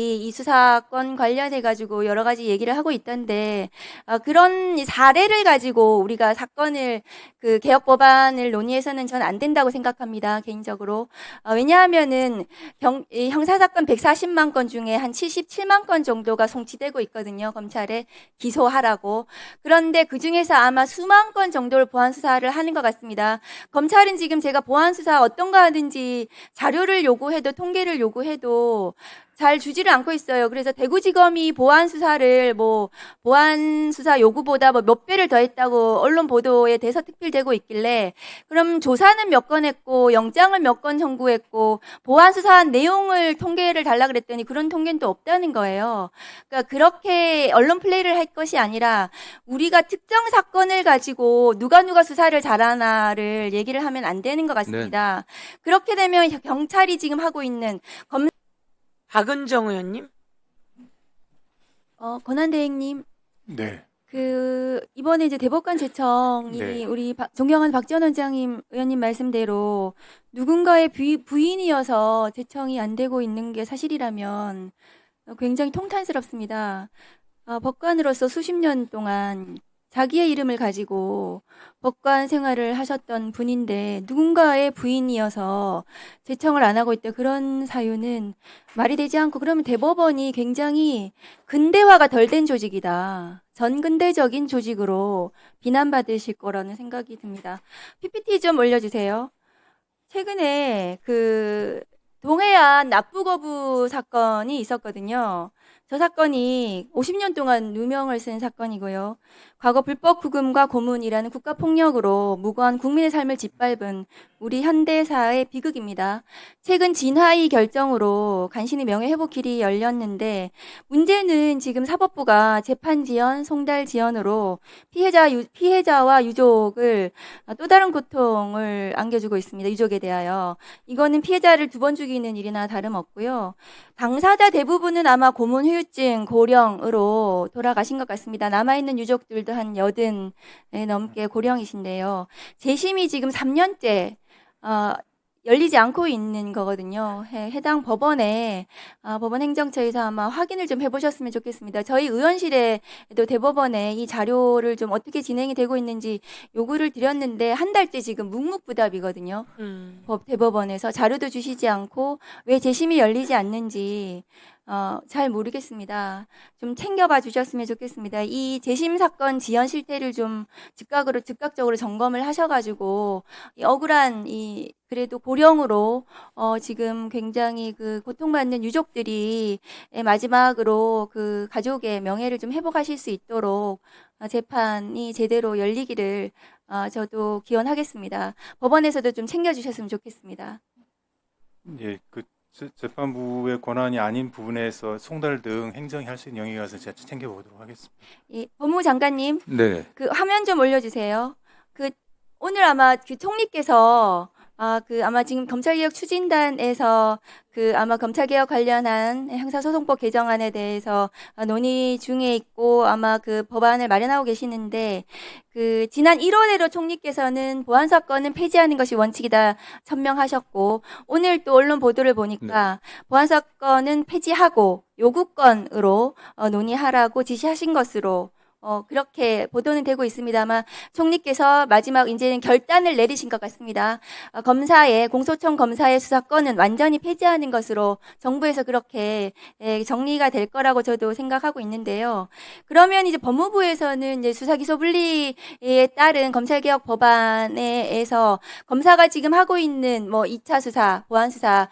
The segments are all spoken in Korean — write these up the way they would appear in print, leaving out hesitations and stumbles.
이 수사건 관련해 가지고 여러 가지 얘기를 하고 있던데 그런 사례를 가지고 우리가 사건을 개혁 법안을 논의해서는 전 안 된다고 생각합니다. 개인적으로. 왜냐하면은 이 형사 사건 140만 건 중에 한 77만 건 정도가 송치되고 있거든요. 검찰에 기소하라고. 그런데 그중에서 아마 수만 건 정도를 보안 수사를 하는 것 같습니다. 검찰은 지금 제가 보안 수사 어떤 거 하든지 자료를 요구해도 통계를 요구해도 잘 주지를 않고 있어요. 그래서 대구지검이 보안 수사를 보안 수사 요구보다 몇 배를 더 했다고 언론 보도에 대서특필되고 있길래 그럼 조사는 몇 건 했고 영장을 몇 건 청구했고 보안 수사한 내용을 통계를 달라 그랬더니 그런 통계는 또 없다는 거예요. 그러니까 그렇게 언론 플레이를 할 것이 아니라 우리가 특정 사건을 가지고 누가 수사를 잘하나를 얘기를 하면 안 되는 것 같습니다. 그렇게 되면 경찰이 지금 하고 있는 박은정 의원님. 권한대행님, 네. 이번에 이제 대법관 제청이 네. 우리 존경하는 박지원 의원님 말씀대로 누군가의 부인이어서 제청이 안 되고 있는 게 사실이라면 굉장히 통탄스럽습니다. 법관으로서 수십 년 동안 자기의 이름을 가지고 법관 생활을 하셨던 분인데 누군가의 부인이어서 제청을 안 하고 있다. 그런 사유는 말이 되지 않고 그러면 대법원이 굉장히 근대화가 덜 된 조직이다. 전근대적인 조직으로 비난받으실 거라는 생각이 듭니다. PPT 좀 올려주세요. 최근에 동해안 납부거부 사건이 있었거든요. 저 사건이 50년 동안 누명을 쓴 사건이고요. 과거 불법 구금과 고문이라는 국가폭력으로 무고한 국민의 삶을 짓밟은 우리 현대사의 비극입니다. 최근 진화의 결정으로 간신히 명예회복길이 열렸는데 문제는 지금 사법부가 재판 지연, 송달 지연으로 피해자와 유족을 또 다른 고통을 안겨주고 있습니다. 유족에 대하여. 이거는 피해자를 두 번 죽이는 일이나 다름없고요. 당사자 대부분은 아마 고문 후유증, 고령으로 돌아가신 것 같습니다. 남아있는 유족들도 한 80 넘게 고령이신데요. 재심이 지금 3년째 열리지 않고 있는 거거든요. 해당 법원 행정처에서 아마 확인을 좀 해보셨으면 좋겠습니다. 저희 의원실에도 대법원에 이 자료를 좀 어떻게 진행이 되고 있는지 요구를 드렸는데 한 달째 지금 묵묵부답이거든요. 대법원에서 자료도 주시지 않고 왜 재심이 열리지 않는지 잘 모르겠습니다. 좀 챙겨봐 주셨으면 좋겠습니다. 이 재심 사건 지연 실태를 좀 즉각적으로 점검을 하셔가지고 이 억울한 그래도 고령으로 지금 굉장히 고통받는 유족들이 마지막으로 가족의 명예를 좀 회복하실 수 있도록 재판이 제대로 열리기를 저도 기원하겠습니다. 법원에서도 좀 챙겨주셨으면 좋겠습니다. 예, 재판부의 권한이 아닌 부분에서 송달 등 행정이 할 수 있는 영역이라서 제가 챙겨보도록 하겠습니다. 법무장관님, 네. 화면 좀 올려주세요. 오늘 아마 총리께서 아마 지금 검찰개혁 추진단에서 아마 검찰개혁 관련한 형사소송법 개정안에 대해서 논의 중에 있고 아마 법안을 마련하고 계시는데 지난 1월에로 총리께서는 보안 사건은 폐지하는 것이 원칙이다 천명하셨고 오늘 또 언론 보도를 보니까 보안 사건은 폐지하고 요구권으로 논의하라고 지시하신 것으로 그렇게 보도는 되고 있습니다만 총리께서 마지막 이제는 결단을 내리신 것 같습니다. 공소청 검사의 수사권은 완전히 폐지하는 것으로 정부에서 그렇게 정리가 될 거라고 저도 생각하고 있는데요. 그러면 이제 법무부에서는 이제 수사기소 분리에 따른 검찰개혁 법안에서 검사가 지금 하고 있는 2차 수사, 보안 수사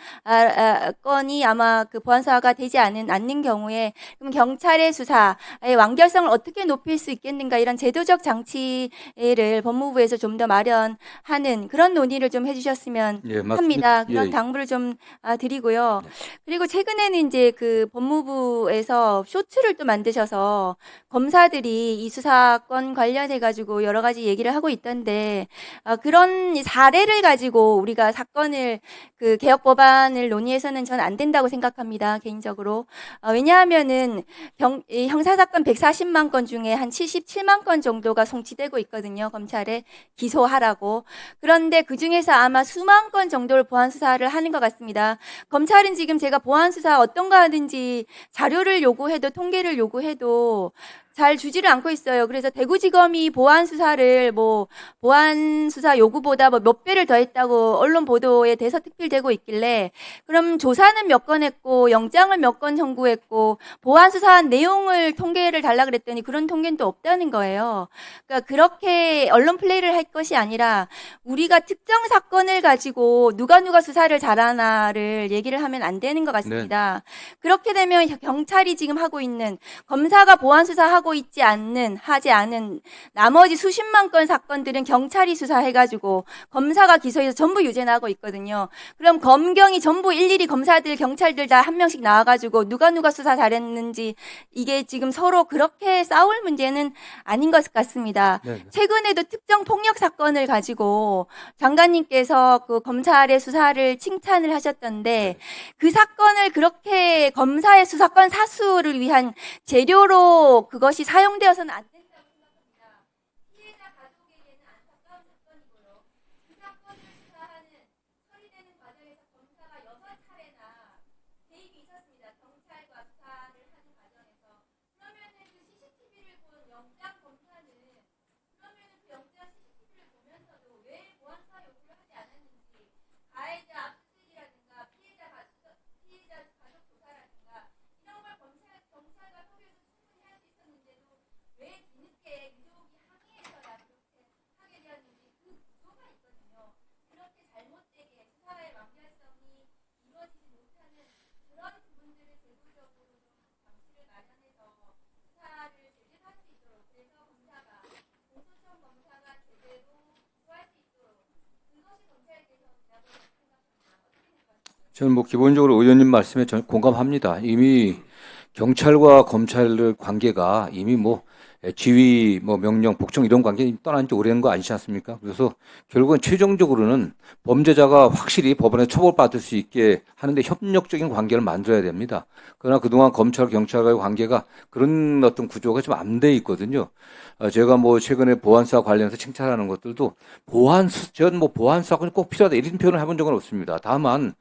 건이 아마 보안 수사가 되지 않는 경우에 그럼 경찰의 수사의 완결성을 어떻게 높일 수 있겠는가 이런 제도적 장치를 법무부에서 좀 더 마련하는 그런 논의를 좀 해주셨으면 합니다. 그런 당부를 좀 드리고요. 그리고 최근에는 이제 법무부에서 쇼츠를 또 만드셔서 검사들이 이 수사건 관련해 가지고 여러 가지 얘기를 하고 있던데 그런 사례를 가지고 우리가 사건을 개혁 법안을 논의해서는 전 안 된다고 생각합니다. 개인적으로. 왜냐하면은 형사 사건 140만 건 중에 중에 한 77만 건 정도가 송치되고 있거든요. 검찰에 기소하라고. 그런데 그중에서 아마 수만 건 정도를 보안 수사를 하는 것 같습니다. 검찰은 지금 제가 보안 수사 어떤 거 하는지 자료를 요구해도 통계를 요구해도 잘 주지를 않고 있어요. 그래서 대구지검이 보안 수사를 보안 수사 요구보다 몇 배를 더 했다고 언론 보도에 대서특필되고 있길래 그럼 조사는 몇 건 했고 영장을 몇 건 청구했고 보안 수사한 내용을 통계를 달라 그랬더니 그런 통계는 또 없다는 거예요. 그러니까 그렇게 언론 플레이를 할 것이 아니라 우리가 특정 사건을 가지고 누가 수사를 잘하나를 얘기를 하면 안 되는 것 같습니다. 그렇게 되면 경찰이 지금 하고 있는 검사가 보안 수사하고 하지 않은 나머지 수십만 건 사건들은 경찰이 수사해가지고 검사가 기소해서 전부 유죄나고 있거든요. 그럼 검경이 전부 일일이 검사들, 경찰들 다 한 명씩 나와가지고 누가 수사 잘했는지 이게 지금 서로 그렇게 싸울 문제는 아닌 것 같습니다. 네. 최근에도 특정 폭력 사건을 가지고 장관님께서 그 검찰의 수사를 칭찬을 하셨던데 그 사건을 그렇게 검사의 수사권 사수를 위한 재료로 그것이 사용되어서는 안 된다고 생각합니다. 피해자 가족에게는 안타까운 사건이고요. 그 사건을 수사하는 처리되는 과정에서 검사가 6차례나 개입이 있었습니다. 경찰과 수사를 하는 과정에서. 그러면은 그 CCTV를 본 영장 검사는 그러면은 그 영장 CCTV를 보면서도 왜 보안 수사 요구를 하지 않았는지 가해자 압수수색이라든가 피해자 가족 조사라든가 이런 걸 경찰과 협의해서 충분히 할 수 있었는데도 왜 뒤늦게 유족이 항의해서야 그렇게 하게 되었는지 그 구조가 있거든요. 그렇게 잘못되게 수사의 완결성이 이루어지지 못하는 그런 부분들을 제도적으로 좀 장치를 마련해서 수사를 제대로 할 수 있도록 그래서 검사가 공소청 검사가 제대로 기소할 수 있도록 그것이 검찰의 개선이라고 생각합니다. 어떻게 생각하세요? 저는 기본적으로 의원님 말씀에 전 공감합니다. 이미 경찰과 검찰의 관계가 이미 지휘, 명령, 복종 이런 관계 떠난 지 오래된 거 아니지 않습니까? 그래서 결국은 최종적으로는 범죄자가 확실히 법원에 처벌받을 수 있게 하는데 협력적인 관계를 만들어야 됩니다. 그러나 그동안 검찰, 경찰과의 관계가 그런 어떤 구조가 좀 안 돼 있거든요. 제가 최근에 보안수사 관련해서 칭찬하는 것들도 저는 보안수사권이 꼭 필요하다 이런 표현을 해본 적은 없습니다. 다만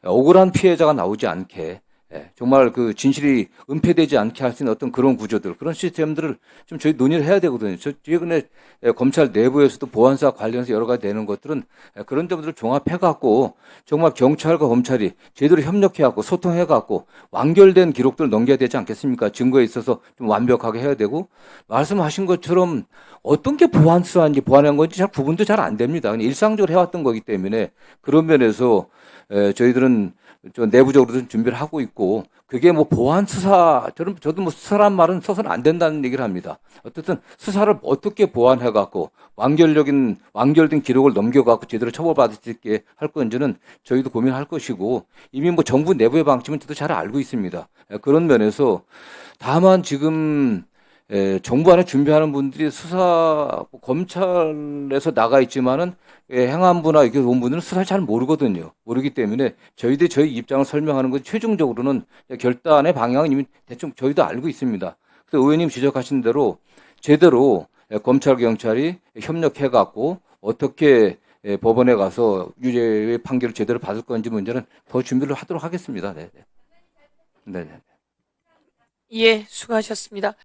억울한 피해자가 나오지 않게 정말 그 진실이 은폐되지 않게 할 수 있는 어떤 그런 구조들, 그런 시스템들을 좀 저희 논의를 해야 되거든요. 최근에 검찰 내부에서도 보안수사 관련해서 여러 가지 되는 것들은 그런 점들을 종합해갖고 정말 경찰과 검찰이 제대로 협력해갖고 소통해갖고 완결된 기록들을 넘겨야 되지 않겠습니까? 증거에 있어서 좀 완벽하게 해야 되고 말씀하신 것처럼 어떤 게 보안수사인지 보안한 건지 잘 구분도 잘 안 됩니다. 그냥 일상적으로 해왔던 거기 때문에 그런 면에서 저희들은 좀 내부적으로도 준비를 하고 있고 그게 보안 수사 저도 수사란 말은 써서는 안 된다는 얘기를 합니다. 어쨌든 수사를 어떻게 보완해 갖고 완결된 기록을 넘겨 갖고 제대로 처벌받을 수 있게 할 건지는 저희도 고민할 것이고 이미 정부 내부의 방침은 저도 잘 알고 있습니다. 그런 면에서 다만 지금 정부 안에 준비하는 분들이 검찰에서 나가 있지만은 행안부나 이렇게 온 분들은 수사를 잘 모르기 때문에 저희들이 저희 입장을 설명하는 건 최종적으로는 결단의 방향은 이미 대충 저희도 알고 있습니다. 그래서 의원님 지적하신 대로 제대로 검찰, 경찰이 협력해갖고 어떻게 법원에 가서 유죄의 판결을 제대로 받을 건지 문제는 더 준비를 하도록 하겠습니다. 네. 예, 수고하셨습니다.